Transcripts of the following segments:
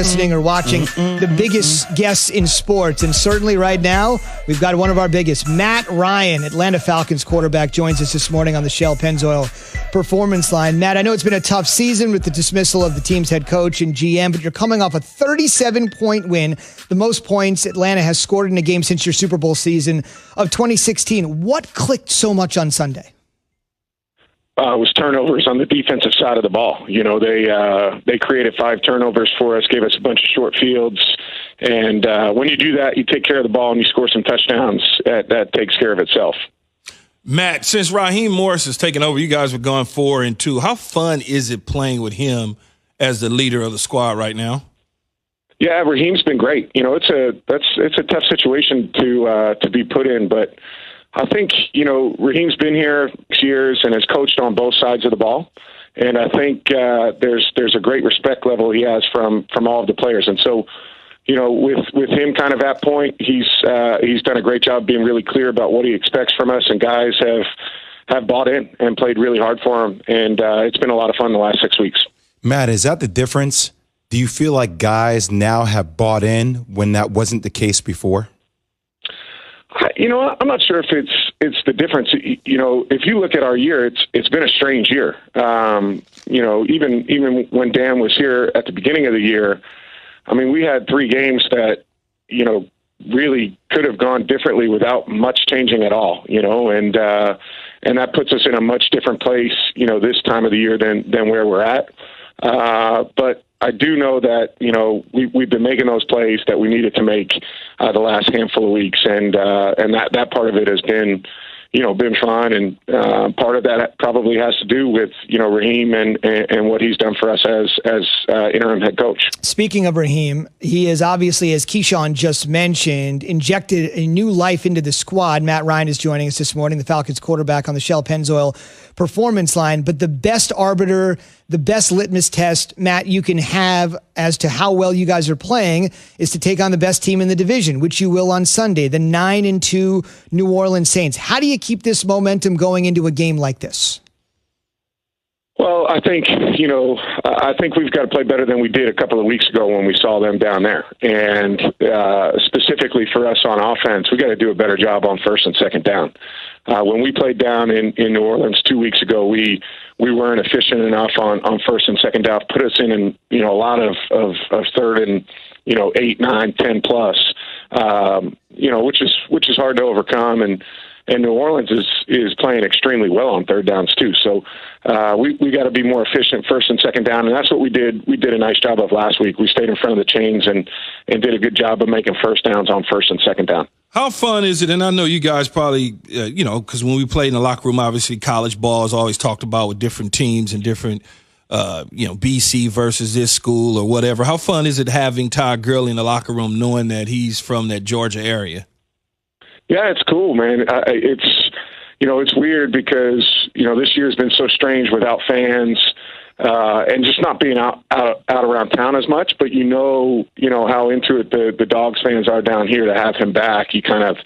Listening or watching the biggest guests in sports, and certainly right now we've got one of our biggest. Matt Ryan, Atlanta Falcons quarterback, joins us this morning on the Shell Pennzoil Performance Line. Matt, I know it's been a tough season with the dismissal of the team's head coach and GM, but you're coming off a 37-point win, the most points Atlanta has scored in a game since your Super Bowl season of 2016. What clicked so much on Sunday? Was turnovers on the defensive side of the ball. You know, they created 5 turnovers for us, gave us a bunch of short fields, and when you do that, you take care of the ball and you score some touchdowns. That takes care of itself. Matt, since Raheem Morris has taken over, you guys have gone 4-2. How fun is it playing with him as the leader of the squad right now? Yeah, Raheem's been great. You know, it's a tough situation to be put in, but I think, you know, Raheem's been here 6 years and has coached on both sides of the ball. And I think there's a great respect level he has from all of the players. And so, you know, with him kind of at point, he's done a great job being really clear about what he expects from us. And guys have bought in and played really hard for him. And it's been a lot of fun the last 6 weeks. Matt, is that the difference? Do you feel like guys now have bought in when that wasn't the case before? You know, I'm not sure if it's the difference. You know, if you look at our year, it's been a strange year. You know, even when Dan was here at the beginning of the year, I mean, we had 3 games that, you know, really could have gone differently without much changing at all. You know, and that puts us in a much different place, you know, this time of the year than where we're at. But I do know that, you know, we've been making those plays that we needed to make the last handful of weeks, and that part of it has been, you know, been fun, and part of that probably has to do with, you know, Raheem and what he's done for us as interim head coach. Speaking of Raheem, he is obviously, as Keyshawn just mentioned, injected a new life into the squad. Matt Ryan is joining us this morning, the Falcons quarterback on the Shell Pennzoil Performance Line. But the best arbiter, the best litmus test, Matt, you can have as to how well you guys are playing is to take on the best team in the division, which you will on Sunday, the 9-2 New Orleans Saints. How do you keep this momentum going into a game like this? Well, I think, you know, I think we've got to play better than we did a couple of weeks ago when we saw them down there. And specifically for us on offense, we got to do a better job on first and second down. When we played down in New Orleans 2 weeks ago, we weren't efficient enough on first and second down, put us in you know, a lot of third and, you know, 8, 9, 10 plus, you know, which is hard to overcome. And New Orleans is playing extremely well on third downs too. So we got to be more efficient first and second down, and that's what we did. We did a nice job of last week. We stayed in front of the chains and did a good job of making first downs on first and second down. How fun is it? And I know you guys probably, you know, because when we played in the locker room, obviously college ball is always talked about with different teams and different, you know, BC versus this school or whatever. How fun is it having Todd Gurley in the locker room knowing that he's from that Georgia area? Yeah, it's cool, man. It's, you know, it's weird because, you know, this year's been so strange without fans and just not being out around town as much. But you know how into it the Dogs fans are down here to have him back. You kind of,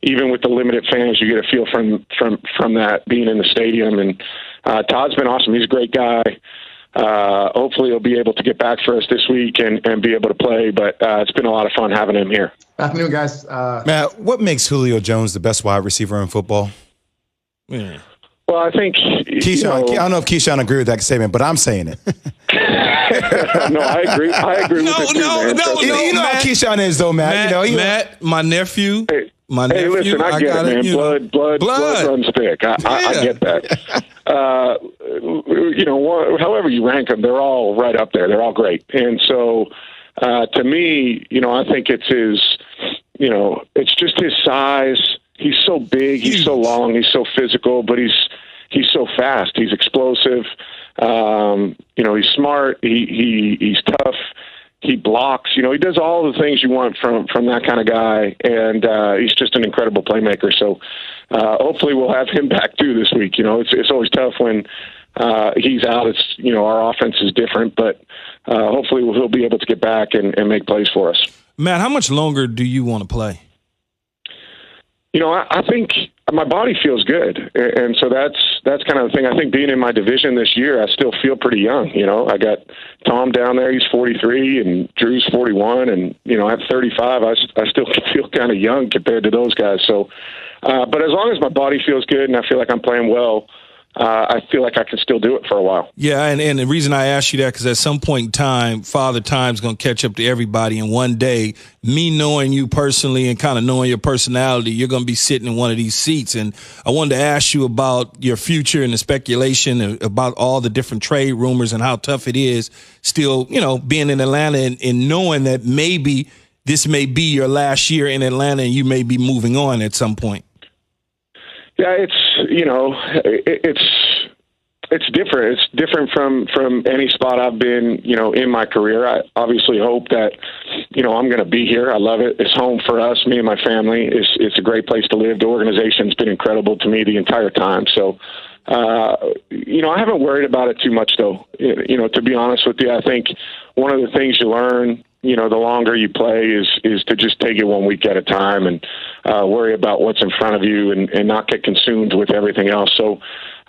even with the limited fans, you get a feel from that being in the stadium. And Todd's been awesome. He's a great guy. Hopefully he'll be able to get back for us this week and be able to play. But it's been a lot of fun having him here. Afternoon, guys. Matt, what makes Julio Jones the best wide receiver in football? Yeah. Well, I think Keyshawn. I don't know if Keyshawn agree with that statement, but I'm saying it. No, I agree. I agree with it too, man. You know how Keyshawn is, though, Matt. Matt, my nephew. Hey, nephew, listen, I get it, man. Blood runs thick. I get that. You know, however you rank them, they're all right up there. They're all great. And so, to me, you know, I think it's his, you know, it's just his size. He's so big. He's so long. He's so physical, but he's so fast. He's explosive. You know, he's smart. He's tough. He blocks. You know, he does all the things you want from that kind of guy, and he's just an incredible playmaker. So hopefully we'll have him back too this week. You know, it's always tough when he's out. It's, you know, our offense is different, but hopefully he'll be able to get back and make plays for us. Matt, how much longer do you want to play? I think my body feels good, and so that's kind of the thing. I think being in my division this year, I still feel pretty young. I got Tom down there; he's 43, and Drew's 41, and at 35, I still feel kind of young compared to those guys. So, but as long as my body feels good and I feel like I'm playing well, I feel like I can still do it for a while. Yeah, and the reason I asked you that, because at some point in time, Father Time's going to catch up to everybody, and one day, me knowing you personally and kind of knowing your personality, you're going to be sitting in one of these seats. And I wanted to ask you about your future and the speculation about all the different trade rumors and how tough it is still, being in Atlanta and knowing that maybe this may be your last year in Atlanta and you may be moving on at some point. Yeah, it's different. It's different from any spot I've been, in my career. I obviously hope that, I'm going to be here. I love it. It's home for us, me and my family. It's a great place to live. The organization's been incredible to me the entire time. So, I haven't worried about it too much, though. To be honest with you, I think one of the things you learn, the longer you play is to just take it 1 week at a time and worry about what's in front of you and not get consumed with everything else. So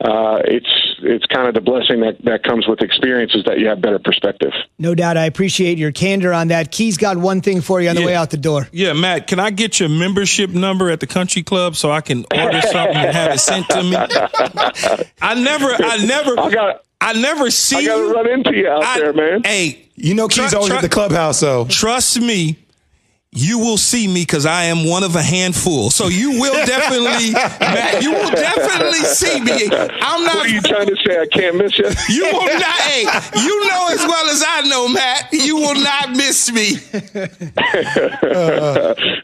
it's kind of the blessing that comes with experience, is that you have better perspective. No doubt. I appreciate your candor on that. Key's got one thing for you on the way out the door. Yeah, Matt, can I get your membership number at the country club so I can order something and have it sent to me? I never see you. I gotta run into you out there, man. Hey, Key's always at the clubhouse, so trust me, you will see me because I am one of a handful. So you will definitely, Matt, you will definitely see me. I'm not. What are you trying to say? I can't miss you? You will not. Hey, you know as well as I know, Matt. You will not miss me.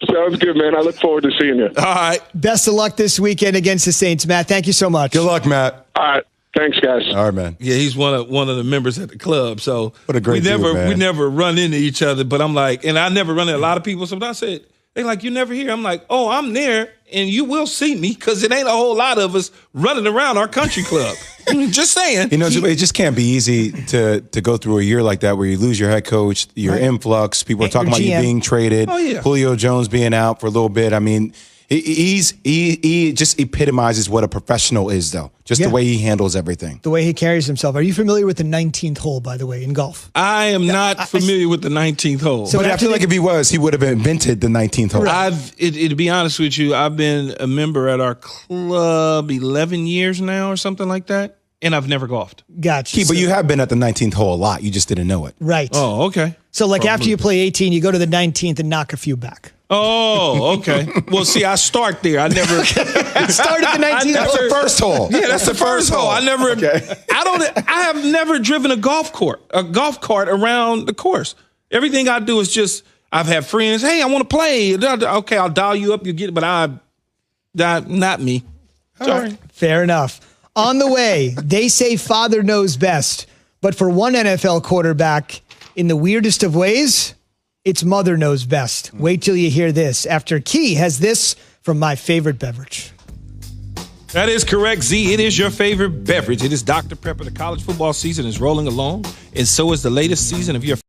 Sounds good, man. I look forward to seeing you. All right. Best of luck this weekend against the Saints, Matt. Thank you so much. good luck, Matt. All right. Thanks, guys. All right, man. Yeah, he's one of the members at the club. So what a great dude, man. we never run into each other. But I'm like, and I never run into a lot of people. Sometimes I said, they like, you never here. I'm like, oh, I'm there, and you will see me because it ain't a whole lot of us running around our country club. Just saying. It just can't be easy to go through a year like that where you lose your head coach, your influx. People are talking about you being traded. Oh, yeah. Julio Jones being out for a little bit. I mean, he just epitomizes what a professional is, though. Just the way he handles everything. The way he carries himself. Are you familiar with the 19th hole, by the way, in golf? I am not familiar with the 19th hole. So But I feel like if he was, he would have invented the 19th hole. To be honest with you, I've been a member at our club 11 years now or something like that, and I've never golfed. Gotcha. But you have been at the 19th hole a lot. You just didn't know it. Right. Oh, okay. So after you play 18, you go to the 19th and knock a few back. Oh, okay. Well, see, I start there. I never started the 19th. That's the first hole. Yeah, that's the first hole. I never. Okay. I have never driven a golf cart around the course. Everything I do is just. I've had friends. Hey, I want to play. Okay, I'll dial you up. You get it, but not me. Sorry. Right. Fair enough. On the way, they say father knows best, but for one NFL quarterback, in the weirdest of ways, it's mother knows best. Wait till you hear this. After Key has this from my favorite beverage. That is correct, Z. It is your favorite beverage. It is Dr. Pepper. The college football season is rolling along, and so is the latest season of your